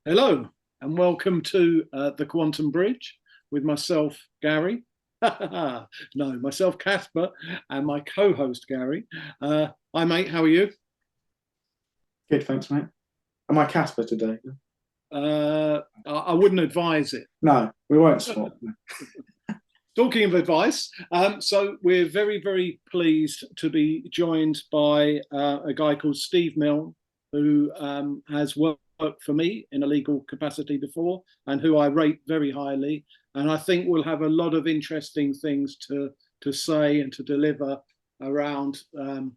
Hello, and welcome to the Quantum Bridge with myself, Gary. No, myself, Casper, and my co-host, Gary. Hi, mate. How are you? Good, thanks, mate. Am I Casper today? I wouldn't advise it. No, we won't swap. Talking of advice, so we're very, very pleased to be joined by a guy called Steve Milne, who has worked for me in a legal capacity before and who I rate very highly. And I think we'll have a lot of interesting things to say and to deliver around the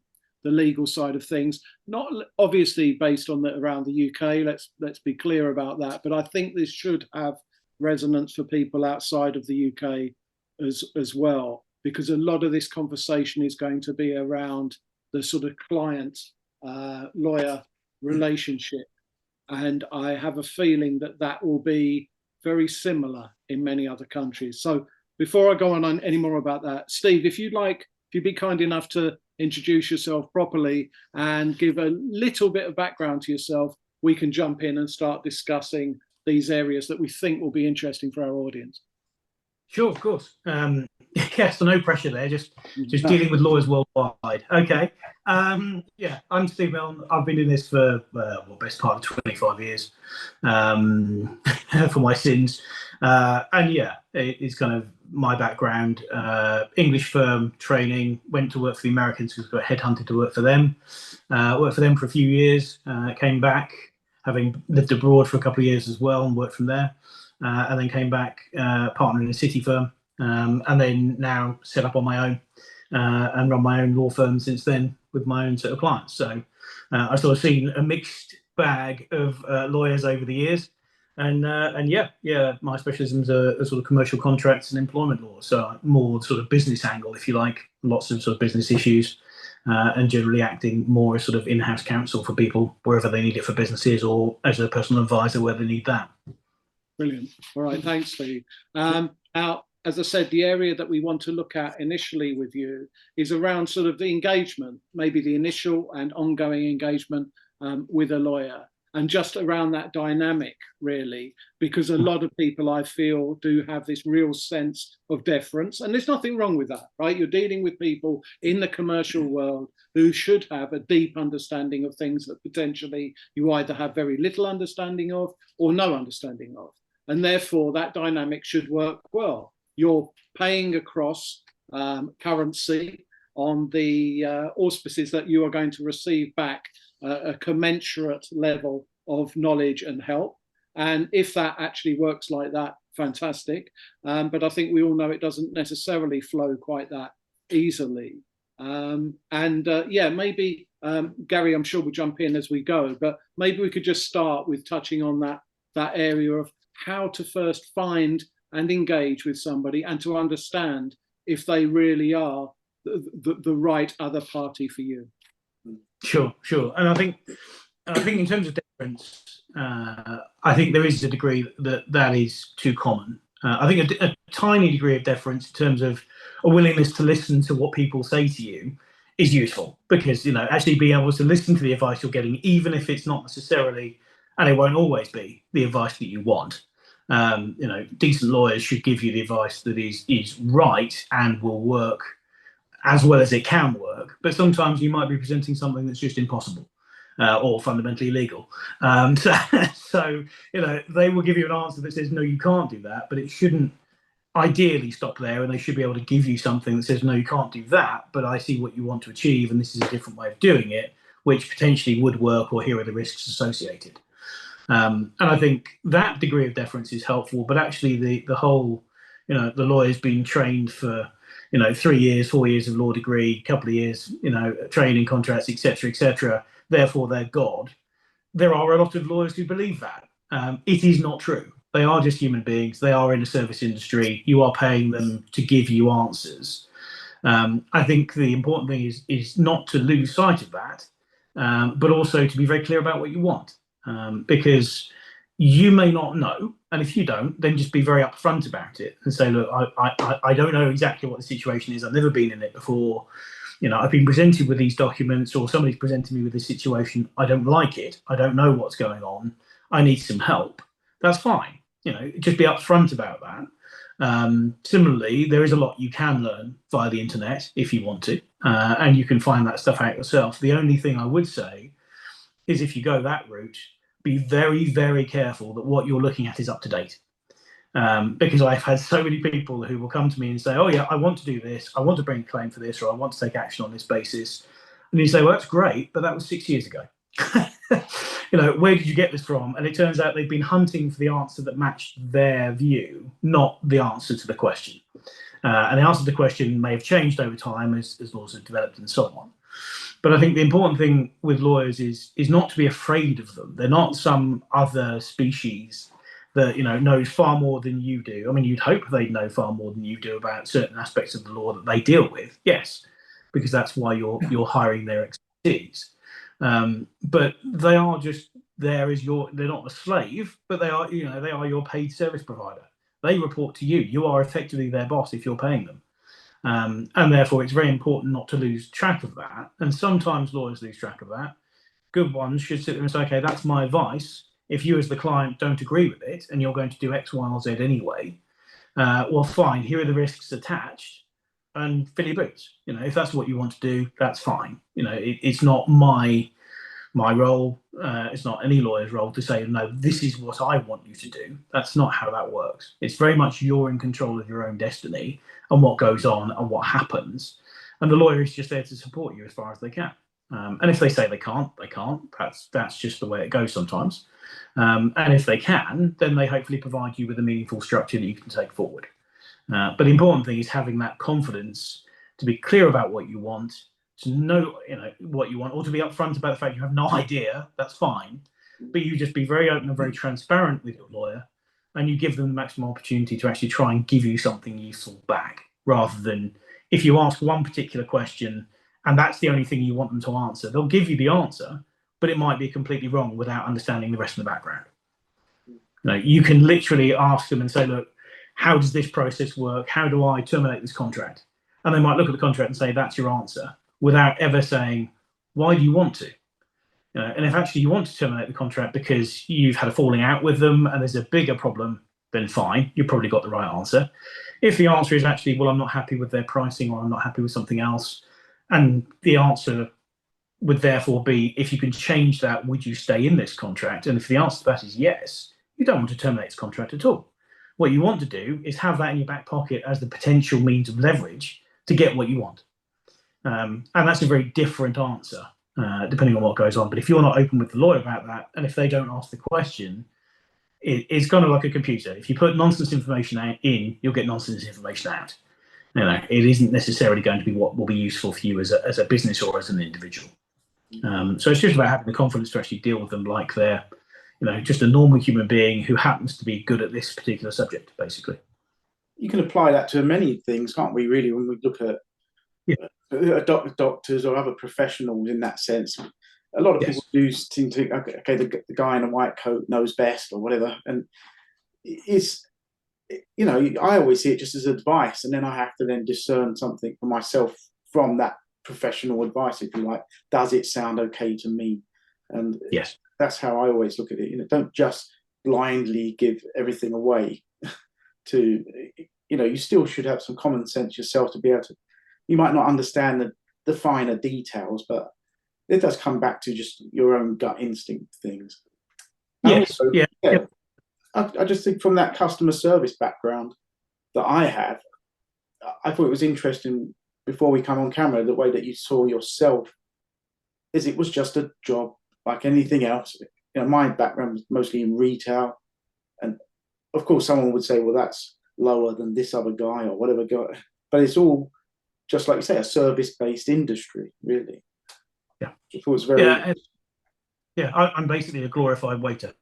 legal side of things. Not obviously based on around the UK. Let's be clear about that. But I think this should have resonance for people outside of the UK as well, because a lot of this conversation is going to be around the sort of client lawyer relationship. And I have a feeling that that will be very similar in many other countries. So before I go on any more about that, Steve, if you'd be kind enough to introduce yourself properly and give a little bit of background to yourself, we can jump in and start discussing these areas that we think will be interesting for our audience. Sure, of course. Yes, so no pressure there. Just dealing with lawyers worldwide. Okay. Yeah, I'm Steve Milne. I've been doing this for best part of 25 years for my sins. And yeah, it's kind of my background. English firm training. Went to work for the Americans because got headhunted to work for them. Worked for them for a few years. Came back, having lived abroad for a couple of years as well, and worked from there. And then came back, partner in a city firm, and then now set up on my own and run my own law firm since then with my own set of clients. So I've sort of seen a mixed bag of lawyers over the years, and yeah, my specialisms are sort of commercial contracts and employment law. So more sort of business angle, if you like, lots of sort of business issues, and generally acting more as sort of in-house counsel for people wherever they need it for businesses, or as a personal advisor where they need that. Brilliant. All right, thanks, Steve. Now, as I said, the area that we want to look at initially with you is around sort of the engagement, maybe the initial and ongoing engagement with a lawyer, and just around that dynamic, really, because a lot of people, I feel, do have this real sense of deference, and there's nothing wrong with that, right? You're dealing with people in the commercial world who should have a deep understanding of things that potentially you either have very little understanding of or no understanding of. And therefore, that dynamic should work well. You're paying across currency on the auspices that you are going to receive back a commensurate level of knowledge and help. And if that actually works like that, fantastic. But I think we all know it doesn't necessarily flow quite that easily. Yeah, maybe, Gary, I'm sure we'll jump in as we go, but maybe we could just start with touching on that area of how to first find and engage with somebody and to understand if they really are the right other party for you. Sure. And I think in terms of deference, I think there is a degree that is too common. I think a tiny degree of deference in terms of a willingness to listen to what people say to you is useful, because actually being able to listen to the advice you're getting, even if it's not necessarily, and it won't always be, the advice that you want. Decent lawyers should give you the advice that is right and will work as well as it can work. But sometimes you might be presenting something that's just impossible or fundamentally illegal. So they will give you an answer that says, no, you can't do that, but it shouldn't ideally stop there, and they should be able to give you something that says, no, you can't do that, but I see what you want to achieve, and this is a different way of doing it, which potentially would work, or here are the risks associated. And I think that degree of deference is helpful, but actually the whole, the lawyer's been trained for, 3 years, 4 years of law degree, couple of years, training contracts, etc., therefore they're God. There are a lot of lawyers who believe that. It is not true. They are just human beings. They are in a service industry. You are paying them to give you answers. I think the important thing is not to lose sight of that, but also to be very clear about what you want. Because you may not know, and if you don't, then just be very upfront about it and say, look, I don't know exactly what the situation is. I've never been in it before. I've been presented with these documents, or somebody's presented me with this situation. I don't like it. I don't know what's going on. I need some help, that's fine. Just be upfront about that. Similarly, there is a lot you can learn via the internet if you want to, and you can find that stuff out yourself. The only thing I would say is if you go that route, be very, very careful that what you're looking at is up to date. Because I've had so many people who will come to me and say, oh yeah, I want to do this, I want to bring a claim for this, or I want to take action on this basis. And you say, well, that's great, but that was 6 years ago. Where did you get this from? And it turns out they've been hunting for the answer that matched their view, not the answer to the question. And the answer to the question may have changed over time as laws have developed and so on. But I think the important thing with lawyers is not to be afraid of them. They're not some other species that knows far more than you do. I mean, you'd hope they'd know far more than you do about certain aspects of the law that they deal with. Yes, because that's why you're hiring their expertise. But they are just there as they're not a slave, but they are your paid service provider. They report to you. You are effectively their boss if you're paying them. And therefore, it's very important not to lose track of that. And sometimes lawyers lose track of that. Good ones should sit there and say, okay, that's my advice. If you as the client don't agree with it and you're going to do X, Y, or Z anyway, well, fine, here are the risks attached and fill your boots. If that's what you want to do, that's fine. It's not my role. It's not any lawyer's role to say, no, this is what I want you to do. That's not how that works. It's very much you're in control of your own destiny and what goes on and what happens. And the lawyer is just there to support you as far as they can. And if they say they can't, they can't. That's just the way it goes sometimes. And if they can, then they hopefully provide you with a meaningful structure that you can take forward. But the important thing is having that confidence to be clear about what you want, to know what you want, or to be upfront about the fact you have no idea. That's fine, but you just be very open and very transparent with your lawyer, and you give them the maximum opportunity to actually try and give you something useful back, rather than if you ask one particular question and that's the only thing you want them to answer, they'll give you the answer, but it might be completely wrong without understanding the rest of the background. You can literally ask them and say, look, how does this process work? How do I terminate this contract? And they might look at the contract and say, that's your answer, without ever saying, why do you want to? And if actually you want to terminate the contract because you've had a falling out with them and there's a bigger problem, then fine, you've probably got the right answer. If the answer is actually, well, I'm not happy with their pricing, or I'm not happy with something else, and the answer would therefore be, if you can change that, would you stay in this contract? And if the answer to that is yes, you don't want to terminate this contract at all. What you want to do is have that in your back pocket as the potential means of leverage to get what you want. And that's a very different answer, depending on what goes on. But if you're not open with the lawyer about that, and if they don't ask the question, it's kind of like a computer. If you put nonsense information in, you'll get nonsense information out. It isn't necessarily going to be what will be useful for you as a business or as an individual. So it's just about having the confidence to actually deal with them like they're, just a normal human being who happens to be good at this particular subject, basically. You can apply that to many things, can't we, really, when we look at doctors or other professionals in that sense. A lot of people do seem to think, okay, the guy in a white coat knows best or whatever. And it's, I always see it just as advice, and then I have to then discern something for myself from that professional advice, if you like. Does it sound okay to me? And yes, that's how I always look at it. Don't just blindly give everything away to, you still should have some common sense yourself to be able to, you might not understand the finer details, but it does come back to just your own gut instinct things. Yes. Also, I just think from that customer service background that I have, I thought it was interesting before we come on camera, the way that you saw yourself, is it was just a job like anything else. My background was mostly in retail, and of course someone would say, well, that's lower than this other guy or whatever guy, but it's all just like you say, a service-based industry, really. Yeah, it was very. I'm basically a glorified waiter.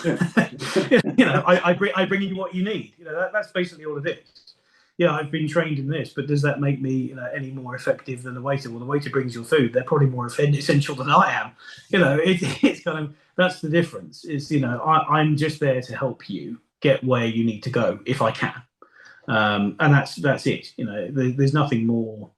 Yeah. I bring you what you need. That's basically all it is. Yeah, I've been trained in this, but does that make me any more effective than the waiter? Well, the waiter brings your food; they're probably more essential than I am. It's kind of, that's the difference. Is I'm just there to help you get where you need to go if I can, and that's it. There's nothing more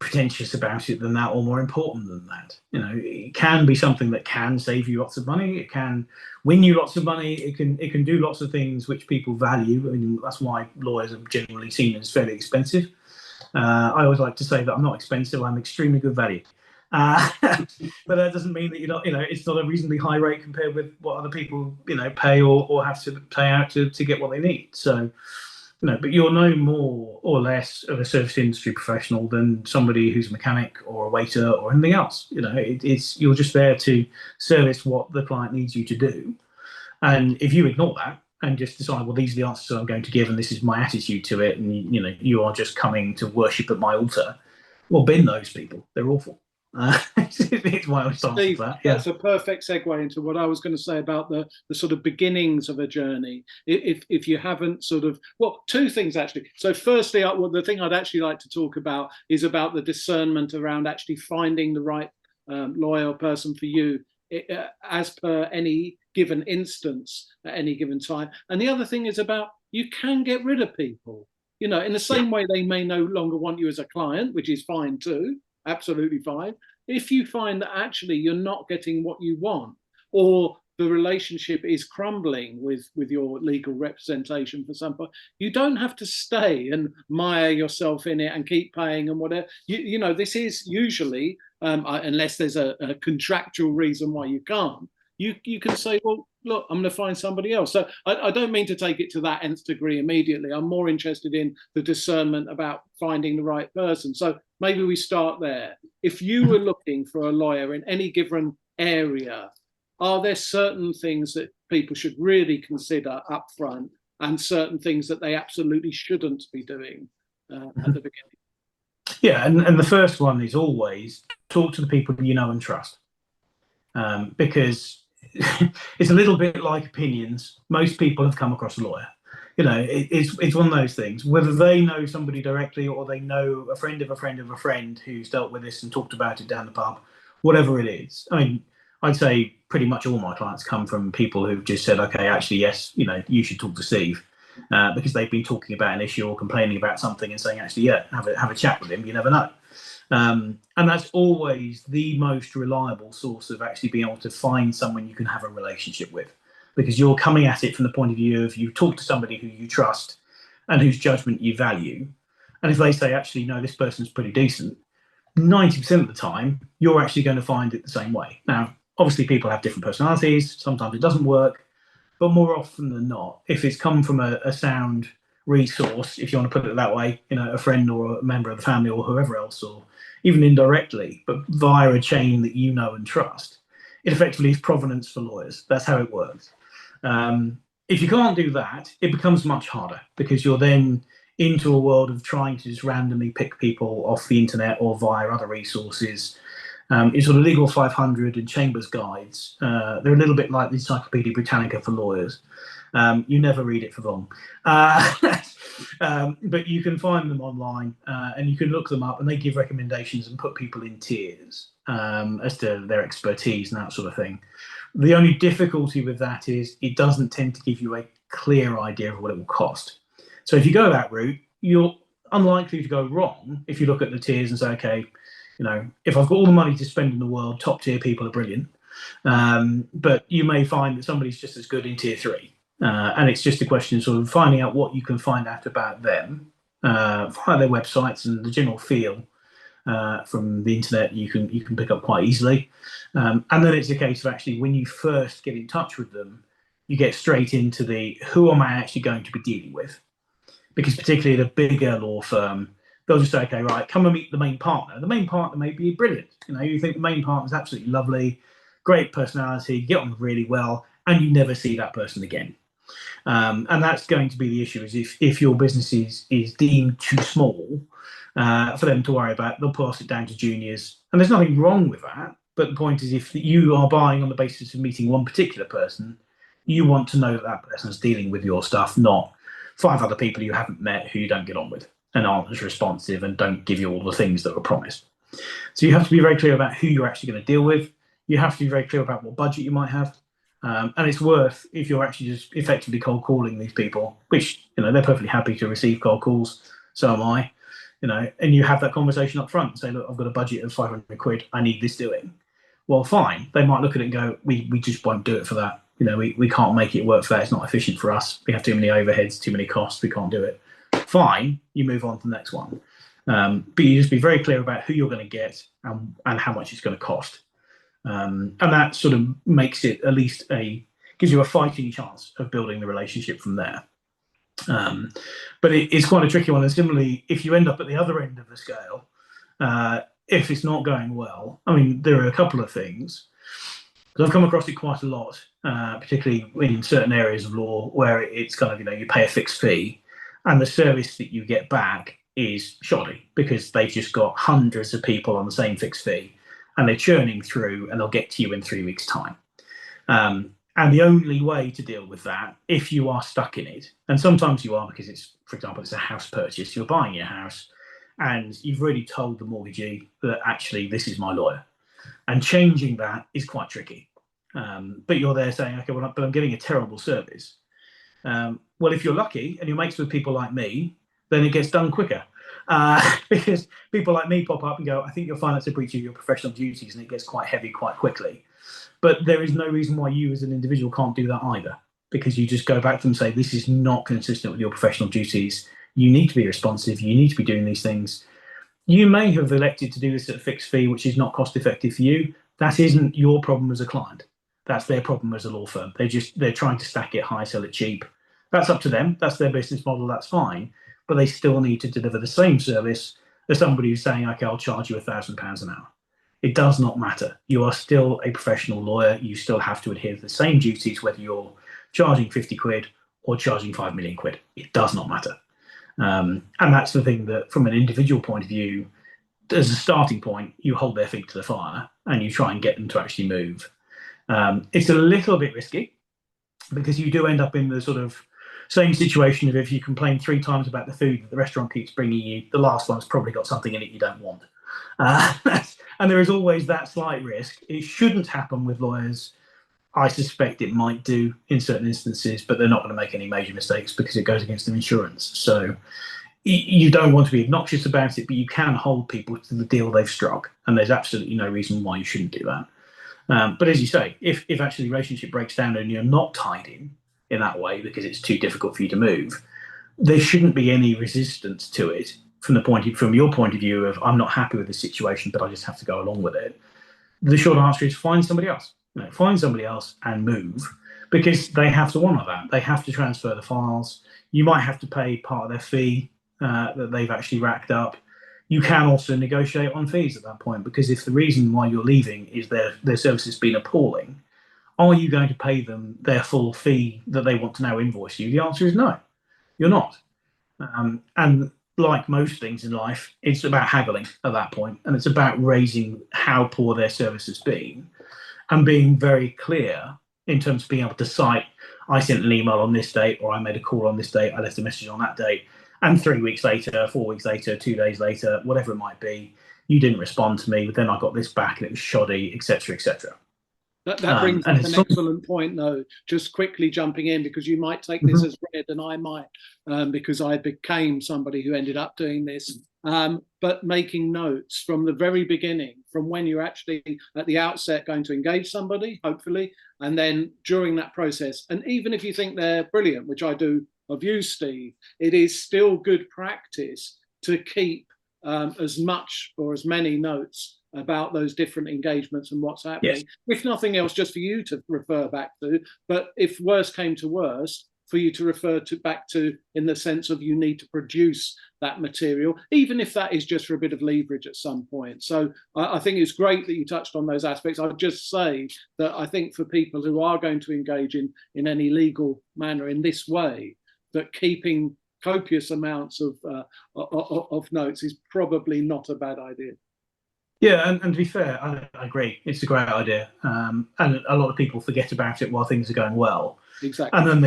pretentious about it than that, or more important than that. You know, it can be something that can save you lots of money. It can win you lots of money. It can do lots of things which people value. I mean, that's why lawyers are generally seen as fairly expensive. I always like to say that I'm not expensive. I'm extremely good value. But that doesn't mean that you're not, it's not a reasonably high rate compared with what other people, pay or have to pay out to get what they need. So, but you're no more or less of a service industry professional than somebody who's a mechanic or a waiter or anything else. You're just there to service what the client needs you to do. And if you ignore that and just decide, well, these are the answers I'm going to give, and this is my attitude to it, and you are just coming to worship at my altar, well, bin those people. They're awful. It's my own stance Steve, of that. Yeah. that's a perfect segue into what I was going to say about the sort of beginnings of a journey. If you haven't two things actually. So firstly, the thing I'd actually like to talk about is about the discernment around actually finding the right lawyer or person for you as per any given instance at any given time. And the other thing is about you can get rid of people. In the same way they may no longer want you as a client, which is fine too. Absolutely fine. If you find that actually you're not getting what you want, or the relationship is crumbling with your legal representation for some part, you don't have to stay and mire yourself in it and keep paying and whatever. This is usually, unless there's a contractual reason why you can't, you can say, well, look, I'm going to find somebody else. So I don't mean to take it to that nth degree immediately. I'm more interested in the discernment about finding the right person. So maybe we start there. If you were looking for a lawyer in any given area, are there certain things that people should really consider up front and certain things that they absolutely shouldn't be doing at the beginning? Yeah, and the first one is always talk to the people you know and trust. Because it's a little bit like opinions. Most people have come across a lawyer. It's one of those things. Whether they know somebody directly or they know a friend of a friend of a friend who's dealt with this and talked about it down the pub, whatever it is. I mean, I'd say pretty much all my clients come from people who've just said, okay, actually, yes, you should talk to Steve, because they've been talking about an issue or complaining about something and saying, actually, yeah, have a chat with him. You never know. And that's always the most reliable source of actually being able to find someone you can have a relationship with, because you're coming at it from the point of view of you talk to somebody who you trust and whose judgment you value. And if they say, actually, no, this person's pretty decent, 90% of the time, you're actually going to find it the same way. Now, obviously, people have different personalities. Sometimes it doesn't work. But more often than not, if it's come from a sound resource, if you want to put it that way, a friend or a member of the family or whoever else, or even indirectly, but via a chain that you know and trust, it effectively is provenance for lawyers. That's how it works. If you can't do that, it becomes much harder, because you're then into a world of trying to just randomly pick people off the internet or via other resources. In sort of Legal 500 and Chambers guides, they're a little bit like the Encyclopedia Britannica for lawyers. You never read it for long. But you can find them online, and you can look them up, and they give recommendations and put people in tiers as to their expertise and that sort of thing. The only difficulty with that is it doesn't tend to give you a clear idea of what it will cost. So if you go that route, you're unlikely to go wrong if you look at the tiers and say, okay, if I've got all the money to spend in the world, top tier people are brilliant. But you may find that somebody's just as good in tier 3. And it's just a question of sort of finding out what you can find out about them via their websites, and the general feel from the internet you can pick up quite easily. And then it's a case of actually, when you first get in touch with them, you get straight into the who am I actually going to be dealing with? Because particularly at a bigger law firm, they'll just say, okay, right, come and meet the main partner. The main partner may be brilliant. You think the main partner is absolutely lovely, great personality, get on really well, and you never see that person again. And that's going to be the issue, is if your business is deemed too small for them to worry about, they'll pass it down to juniors. And there's nothing wrong with that. But the point is, if you are buying on the basis of meeting one particular person, you want to know that that person's dealing with your stuff, not 5 other people you haven't met who you don't get on with and aren't as responsive and don't give you all the things that were promised. So you have to be very clear about who you're actually going to deal with. You have to be very clear about what budget you might have. And it's worth, if you're actually just effectively cold calling these people, which, they're perfectly happy to receive cold calls, so am I. and you have that conversation up front and say, look, I've got a budget of 500 quid, I need this doing. Well, fine. They might look at it and go, we just won't do it for that. We can't make it work for that. It's not efficient for us. We have too many overheads, too many costs. We can't do it. Fine. You move on to the next one. But you just be very clear about who you're going to get and how much it's going to cost. And that sort of makes it at least gives you a fighting chance of building the relationship from there. But it's quite a tricky one. And similarly, if you end up at the other end of the scale, if it's not going well, I mean, there are a couple of things. I've come across it quite a lot, particularly in certain areas of law where it's kind of, you pay a fixed fee and the service that you get back is shoddy because they've just got hundreds of people on the same fixed fee and they're churning through and they'll get to you in 3 weeks' time. And the only way to deal with that, if you are stuck in it, and sometimes you are because for example, it's a house purchase, you're buying your house and you've already told the mortgagee that actually this is my lawyer. And changing that is quite tricky. But you're there saying, okay, well, but I'm getting a terrible service. Well, if you're lucky and you're mates with people like me, then it gets done quicker. Because people like me pop up and go, I think you'll find that's a breach of your professional duties, and it gets quite heavy quite quickly. But there is no reason why you as an individual can't do that either, because you just go back to them and say, this is not consistent with your professional duties. You need to be responsive. You need to be doing these things. You may have elected to do this at a fixed fee, which is not cost effective for you. That isn't your problem as a client. That's their problem as a law firm. They're trying to stack it high, sell it cheap. That's up to them. That's their business model. That's fine. But they still need to deliver the same service as somebody who's saying, okay, I'll charge you £1,000 an hour. It does not matter. You are still a professional lawyer. You still have to adhere to the same duties, whether you're charging 50 quid or charging 5 million quid. It does not matter. And that's the thing that, from an individual point of view, as a starting point, you hold their feet to the fire and you try and get them to actually move. It's a little bit risky because you do end up in the sort of same situation of if you complain 3 times about the food that the restaurant keeps bringing you, the last one's probably got something in it you don't want. And there is always that slight risk. It shouldn't happen with lawyers. I suspect it might do in certain instances, but they're not going to make any major mistakes because it goes against their insurance. So you don't want to be obnoxious about it, but you can hold people to the deal they've struck. And there's absolutely no reason why you shouldn't do that. But as you say, if actually the relationship breaks down and you're not tied in that way because it's too difficult for you to move, there shouldn't be any resistance to it from your point of view of, I'm not happy with the situation, but I just have to go along with it. The short answer is find somebody else. Find somebody else and move, because they have to honour that. They have to transfer the files. You might have to pay part of their fee that they've actually racked up. You can also negotiate on fees at that point, because if the reason why you're leaving is their service has been appalling, are you going to pay them their full fee that they want to now invoice you? The answer is no, you're not. And like most things in life, it's about haggling at that point, and it's about raising how poor their service has been and being very clear in terms of being able to cite, I sent an email on this date, or I made a call on this date, I left a message on that date, and 3 weeks later, 4 weeks later, 2 days later, whatever it might be, you didn't respond to me, but then I got this back and it was shoddy, etc., etc. That brings up an excellent point, though. Just quickly jumping in, because you might take this as read, and I might, because I became somebody who ended up doing this. But making notes from the very beginning, from when you're actually at the outset going to engage somebody, hopefully, and then during that process. And even if you think they're brilliant, which I do of you, Steve, it is still good practice to keep as much or as many notes about those different engagements and what's happening. Yes. If nothing else, just for you to refer back to, but if worse came to worse, for you to refer back to, in the sense of you need to produce that material, even if that is just for a bit of leverage at some point. So I think it's great that you touched on those aspects. I'd just say that I think for people who are going to engage in any legal manner in this way, that keeping copious amounts of notes is probably not a bad idea. Yeah, and to be fair, I agree. It's a great idea, and a lot of people forget about it while things are going well. Exactly. And then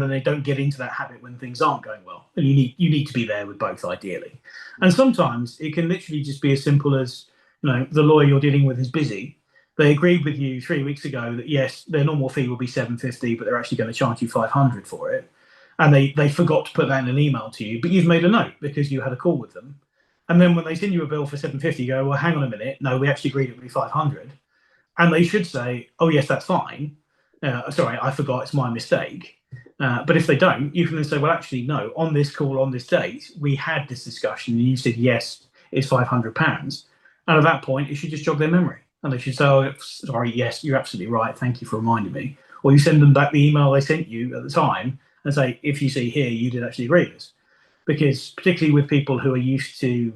they don't get into that habit when things aren't going well. And you need to be there with both, ideally. And sometimes it can literally just be as simple as, the lawyer you're dealing with is busy. They agreed with you 3 weeks ago that yes, their normal fee will be $750, but they're actually going to charge you $500 for it. and they forgot to put that in an email to you, but you've made a note because you had a call with them. And then when they send you a bill for 750, you go, well, hang on a minute. No, we actually agreed it would be 500. And they should say, oh, yes, that's fine. Sorry, I forgot. It's my mistake. But if they don't, you can then say, well, actually, no, on this call, on this date, we had this discussion and you said, yes, it's £500. And at that point, it should just jog their memory. And they should say, oh, sorry, yes, you're absolutely right. Thank you for reminding me. Or you send them back the email they sent you at the time and say, if you see here, you did actually agree with this. Because particularly with people who are used to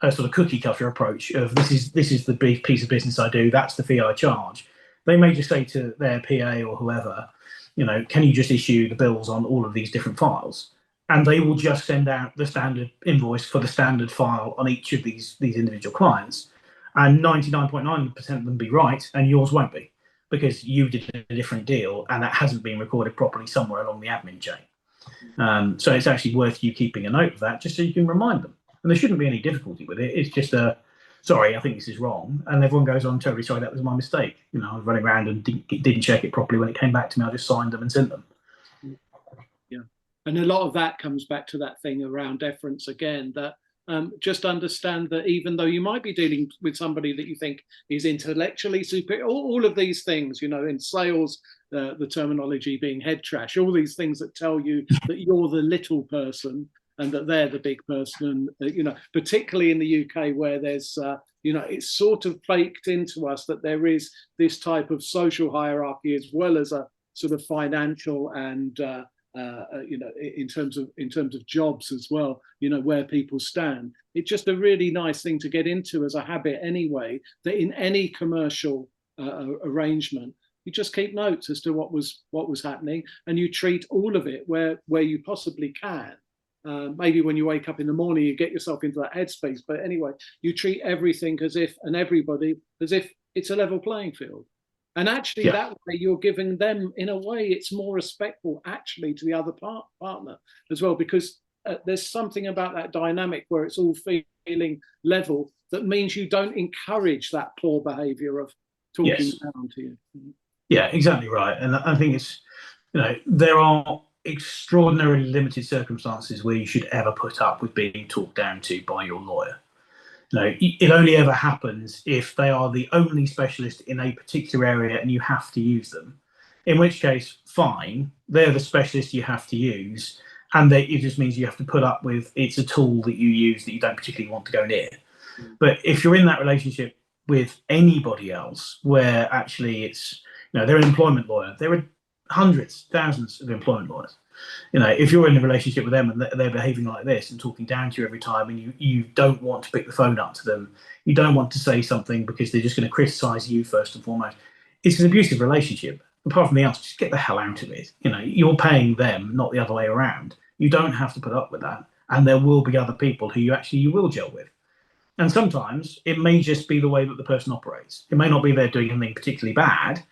a sort of cookie cutter approach of this is the big piece of business I do, that's the fee I charge, they may just say to their PA or whoever, can you just issue the bills on all of these different files? And they will just send out the standard invoice for the standard file on each of these individual clients. And 99.9% of them be right, and yours won't be, because you did a different deal and that hasn't been recorded properly somewhere along the admin chain. So it's actually worth you keeping a note of that just so you can remind them. And there shouldn't be any difficulty with it. It's just sorry, I think this is wrong. And everyone goes on, totally sorry, that was my mistake. I was running around and didn't check it properly. When it came back to me, I just signed them and sent them. Yeah. And a lot of that comes back to that thing around deference again, that just understand that even though you might be dealing with somebody that you think is intellectually superior, all of these things, in sales, the terminology being head trash, all these things that tell you that you're the little person and that they're the big person, particularly in the UK where there's, it's sort of baked into us that there is this type of social hierarchy as well as a sort of financial and in terms of jobs as well, where people stand. It's just a really nice thing to get into as a habit anyway, that in any commercial arrangement, you just keep notes as to what was happening, and you treat all of it where you possibly can. Maybe when you wake up in the morning, you get yourself into that headspace. But anyway, you treat everything and everybody as if it's a level playing field. And actually, that way you're giving them, in a way, it's more respectful actually to the other partner as well, because there's something about that dynamic where it's all feeling level that means you don't encourage that poor behaviour of talking down to you. Yeah, exactly right. And I think it's, there are extraordinarily limited circumstances where you should ever put up with being talked down to by your lawyer. It only ever happens if they are the only specialist in a particular area and you have to use them. In which case, fine, they're the specialist you have to use, and it just means you have to put up with it's a tool that you use that you don't particularly want to go near. But if you're in that relationship with anybody else, where actually it's, they're an employment lawyer, there are hundreds, thousands of employment lawyers. If you're in a relationship with them and they're behaving like this and talking down to you every time, and you don't want to pick the phone up to them, you don't want to say something because they're just going to criticize you first and foremost, it's an abusive relationship. Apart from the else, just get the hell out of it. You're paying them, not the other way around. You don't have to put up with that. And there will be other people who you will gel with. And sometimes it may just be the way that the person operates. It may not be they're doing anything particularly bad,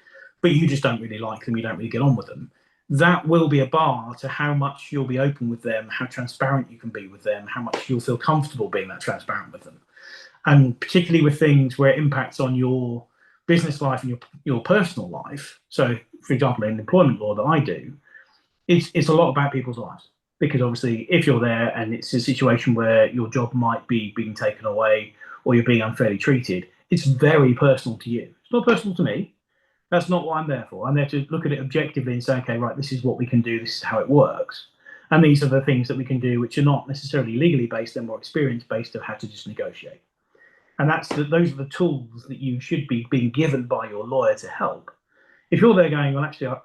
but you just don't really like them, you don't really get on with them. That will be a bar to how much you'll be open with them, how transparent you can be with them, how much you'll feel comfortable being that transparent with them. And particularly with things where it impacts on your business life and your personal life. So, for example, in employment law that I do, it's a lot about people's lives. Because obviously, if you're there and it's a situation where your job might be being taken away or you're being unfairly treated, it's very personal to you. It's not personal to me. That's not what I'm there for. I'm there to look at it objectively and say, okay, right, this is what we can do. This is how it works. And these are the things that we can do, which are not necessarily legally based, they're more experience based of how to just negotiate. And those are the tools that you should be being given by your lawyer to help. If you're there going, well, actually, I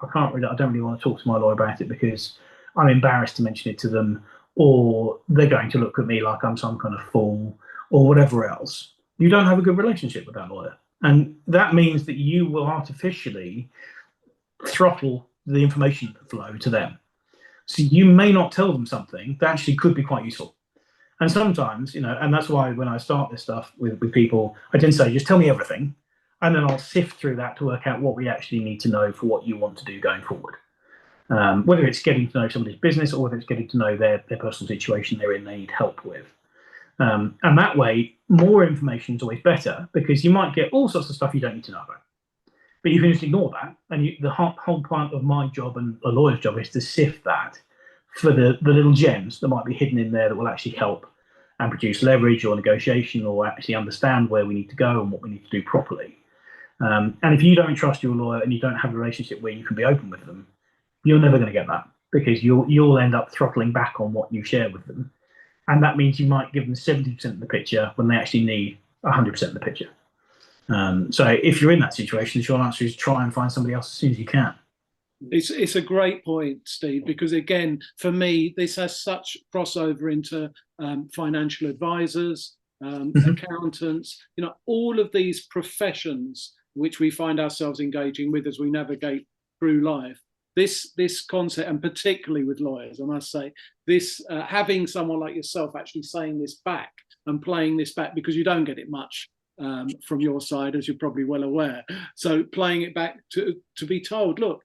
don't really want to talk to my lawyer about it because I'm embarrassed to mention it to them, or they're going to look at me like I'm some kind of fool, or whatever else, you don't have a good relationship with that lawyer. And that means that you will artificially throttle the information flow to them. So you may not tell them something that actually could be quite useful. And sometimes, and that's why when I start this stuff with people, I tend to say, just tell me everything. And then I'll sift through that to work out what we actually need to know for what you want to do going forward. Whether it's getting to know somebody's business or whether it's getting to know their personal situation they're in, they need help with. And that way, more information is always better because you might get all sorts of stuff you don't need to know about. But you can just ignore that. And the whole point of my job and a lawyer's job is to sift that for the little gems that might be hidden in there that will actually help and produce leverage or negotiation, or actually understand where we need to go and what we need to do properly. And if you don't trust your lawyer and you don't have a relationship where you can be open with them, you're never going to get that, because you'll end up throttling back on what you share with them. And that means you might give them 70% of the picture when they actually need 100% of the picture. So if you're in that situation, the short answer is try and find somebody else as soon as you can. It's a great point, Steve, because again, for me, this has such crossover into financial advisors, accountants, all of these professions which we find ourselves engaging with as we navigate through life. This concept, and particularly with lawyers, I must say, this having someone like yourself actually saying this back and playing this back, because you don't get it much from your side, as you're probably well aware. So playing it back to be told, look,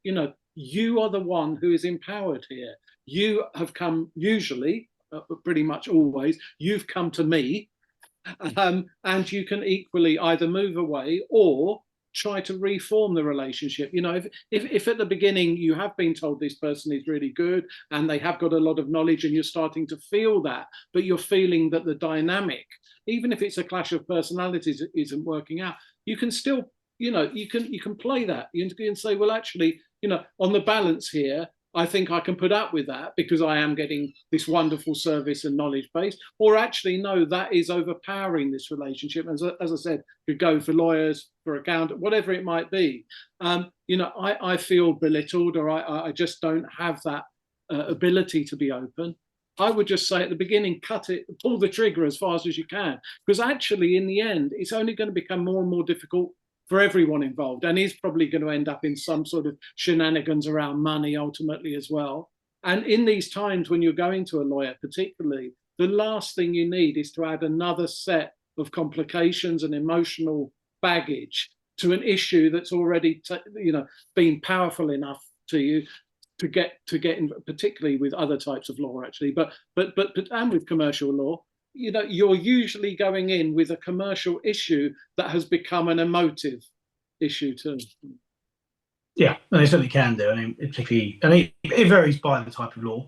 you are the one who is empowered here. You have come, usually, pretty much always, you've come to me, and you can equally either move away or try to reform the relationship. If at the beginning you have been told this person is really good and they have got a lot of knowledge, and you're starting to feel that, but you're feeling that the dynamic, even if it's a clash of personalities, isn't working out, you can still, you can play that. You can say, well, actually, on the balance here, I think I can put up with that because I am getting this wonderful service and knowledge base. Or actually, no, that is overpowering this relationship. As I said, could go for lawyers, for accountant, whatever it might be. I feel belittled, or I just don't have that ability to be open. I would just say at the beginning, cut it, pull the trigger as fast as you can, because actually, in the end, it's only going to become more and more difficult for everyone involved, and is probably going to end up in some sort of shenanigans around money ultimately as well. And in these times when you're going to a lawyer, particularly, the last thing you need is to add another set of complications and emotional baggage to an issue that's already been powerful enough to you to get in, particularly with other types of law, actually, but and with commercial law. You're usually going in with a commercial issue that has become an emotive issue too. Yeah, and they certainly can do. I mean, particularly, and it varies by the type of law.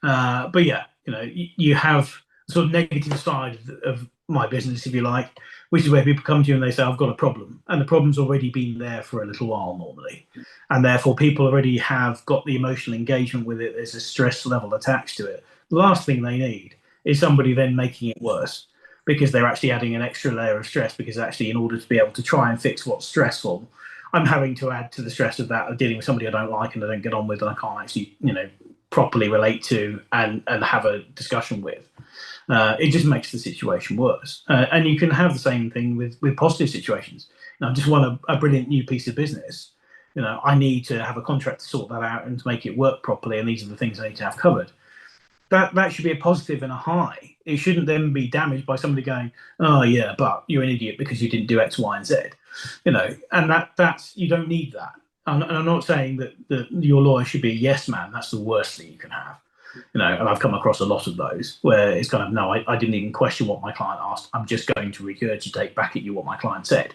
But yeah, you have the sort of negative side of my business, if you like, which is where people come to you and they say, I've got a problem. And the problem's already been there for a little while normally. And therefore, people already have got the emotional engagement with it. There's a stress level attached to it. The last thing they need is somebody then making it worse, because they're actually adding an extra layer of stress, because actually, in order to be able to try and fix what's stressful, I'm having to add to the stress of that, of dealing with somebody I don't like and I don't get on with and I can't actually, properly relate to and have a discussion with. It just makes the situation worse. And you can have the same thing with positive situations. I just want a brilliant new piece of business. I need to have a contract to sort that out and to make it work properly, and these are the things I need to have covered. That should be a positive and a high. It shouldn't then be damaged by somebody going, oh yeah, but you're an idiot because you didn't do X, Y, and Z. And that's you don't need that. And I'm not saying that your lawyer should be a yes man. That's the worst thing you can have. And I've come across a lot of those where it's kind of, no, I didn't even question what my client asked. I'm just going to regurgitate back at you what my client said.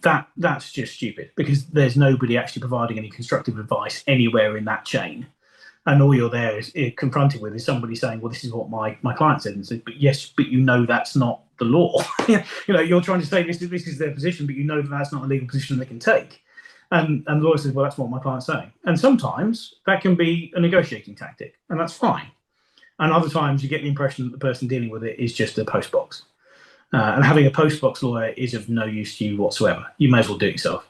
That's just stupid, because there's nobody actually providing any constructive advice anywhere in that chain. And all you're there is confronted with is somebody saying, well, this is what my client said. And said, but yes, but that's not the law. You're trying to say this is their position, but that's not a legal position they can take. And the lawyer says, well, that's what my client's saying. And sometimes that can be a negotiating tactic, and that's fine. And other times you get the impression that the person dealing with it is just a postbox. And having a postbox lawyer is of no use to you whatsoever. You may as well do it yourself.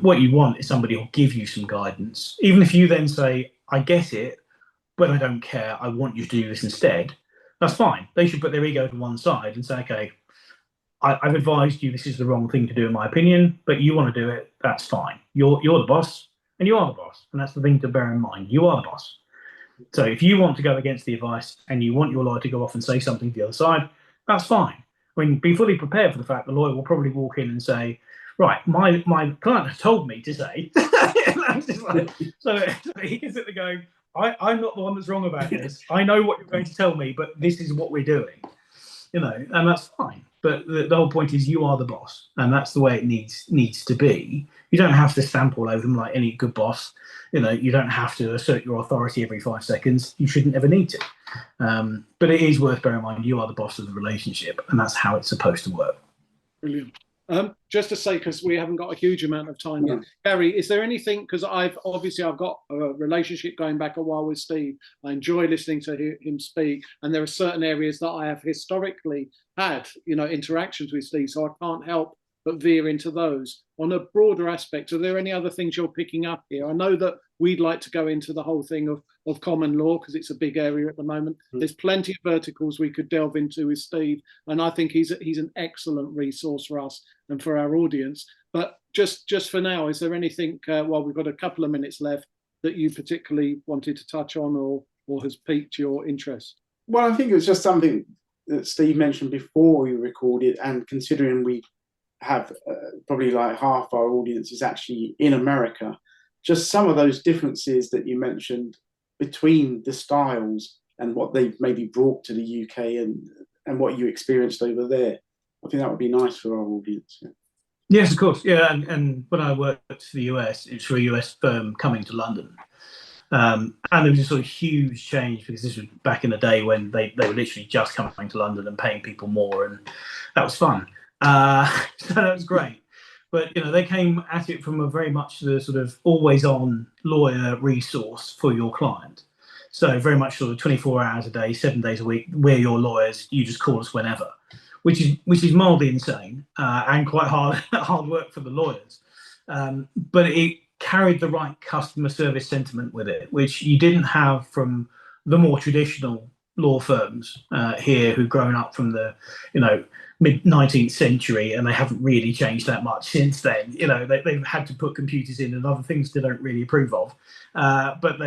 What you want is somebody who'll give you some guidance. Even if you then say, I get it, but I don't care, I want you to do this instead, that's fine. They should put their ego to one side and say, okay, I've advised you this is the wrong thing to do in my opinion, but you want to do it, that's fine. You're the boss, and you are the boss. And that's the thing to bear in mind. You are the boss. So if you want to go against the advice and you want your lawyer to go off and say something to the other side, that's fine. I mean, be fully prepared for the fact the lawyer will probably walk in and say, right, my client has told me to say. So he can sit there going, I'm not the one that's wrong about this. I know what you're going to tell me, but this is what we're doing. And that's fine. But the whole point is you are the boss, and that's the way it needs to be. You don't have to stamp all over them like any good boss. You don't have to assert your authority every 5 seconds. You shouldn't ever need to. But it is worth bearing in mind you are the boss of the relationship, and that's how it's supposed to work. Brilliant. Just to say, because we haven't got a huge amount of time yet, Gary, is there anything, because I've got a relationship going back a while with Steve. I enjoy listening to him speak, and there are certain areas that I have historically had, interactions with Steve, so I can't help but veer into those. On a broader aspect, are there any other things you're picking up here? I know that we'd like to go into the whole thing of common law because it's a big area at the moment. There's plenty of verticals we could delve into with Steve, and I think he's an excellent resource for us and for our audience. But just for now, is there anything, while we've got a couple of minutes left, that you particularly wanted to touch on or has piqued your interest? Well, I think it was just something that Steve mentioned before we recorded, and considering we have probably like half our audience is actually in America, just some of those differences that you mentioned between the styles and what they've maybe brought to the UK and what you experienced over there. I think that would be nice for our audience. Yeah. Yes, of course. Yeah, and when I worked for the US, it was for a US firm coming to London. And there was a sort of huge change because this was back in the day when they were literally just coming to London and paying people more, and that was fun. So that was great. But they came at it from a very much the sort of always-on lawyer resource for your client. So very much sort of 24 hours a day, 7 days a week. We're your lawyers. You just call us whenever, which is mildly insane and quite hard work for the lawyers. But it carried the right customer service sentiment with it, which you didn't have from the more traditional law firms here who've grown up from the mid 19th century, and they haven't really changed that much since then. They've had to put computers in and other things they don't really approve of, but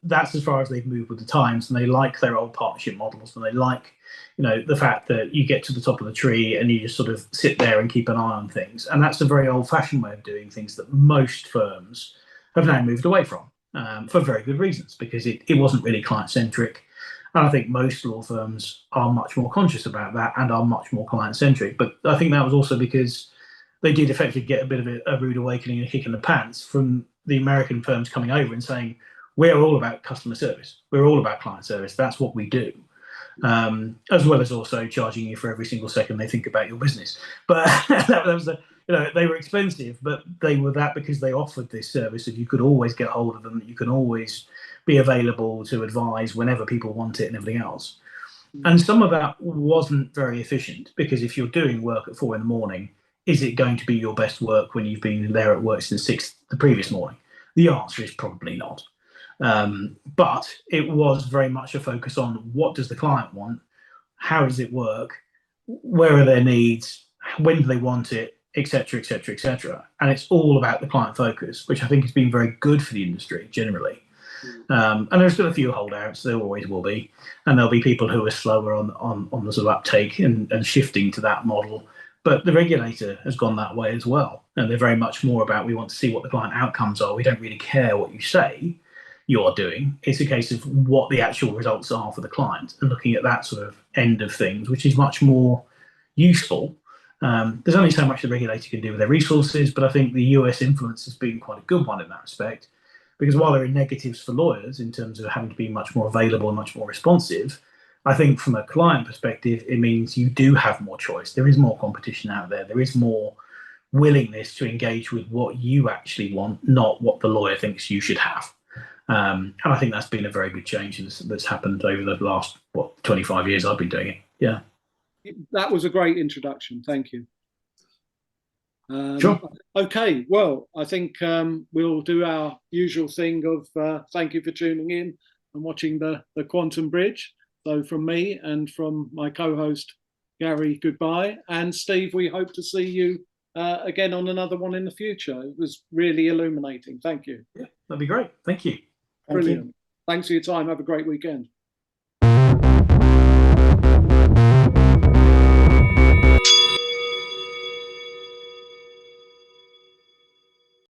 that's as far as they've moved with the times, and they like their old partnership models, and they like the fact that you get to the top of the tree and you just sort of sit there and keep an eye on things. And that's a very old-fashioned way of doing things that most firms have now moved away from, for very good reasons, because it wasn't really client-centric. And I think most law firms are much more conscious about that and are much more client-centric. But I think that was also because they did effectively get a bit of a rude awakening and a kick in the pants from the American firms coming over and saying, we're all about customer service. We're all about client service. That's what we do. As well as also charging you for every single second they think about your business. But that was they were expensive, but they were that because they offered this service that you could always get hold of them, that you can always be available to advise whenever people want it and everything else. And some of that wasn't very efficient, because if you're doing work at 4 a.m, is it going to be your best work when you've been there at work since 6 the previous morning? The answer is probably not. But it was very much a focus on what does the client want, how does it work, where are their needs, when do they want it, etc., etc., etc. And it's all about the client focus, which I think has been very good for the industry generally. And there's still a few holdouts, there always will be, and there'll be people who are slower on the sort of uptake and shifting to that model. But the regulator has gone that way as well, and they're very much more about, we want to see what the client outcomes are. We don't really care what you say you're doing. It's a case of what the actual results are for the client, and looking at that sort of end of things, which is much more useful. There's only so much the regulator can do with their resources, but I think the US influence has been quite a good one in that respect, because while there are negatives for lawyers in terms of having to be much more available and much more responsive, I think from a client perspective, it means you do have more choice. There is more competition out there. There is more willingness to engage with what you actually want, not what the lawyer thinks you should have. And I think that's been a very good change that's happened over the last, 25 years I've been doing it. Yeah. That was a great introduction. Thank you. Sure. Okay, well, I think we'll do our usual thing of thank you for tuning in and watching the Quantum Bridge. So from me and from my co-host, Gary, goodbye. And Steve, we hope to see you again on another one in the future. It was really illuminating. Thank you. Yeah, that'd be great. Thank you. Brilliant. Thanks for your time. Have a great weekend.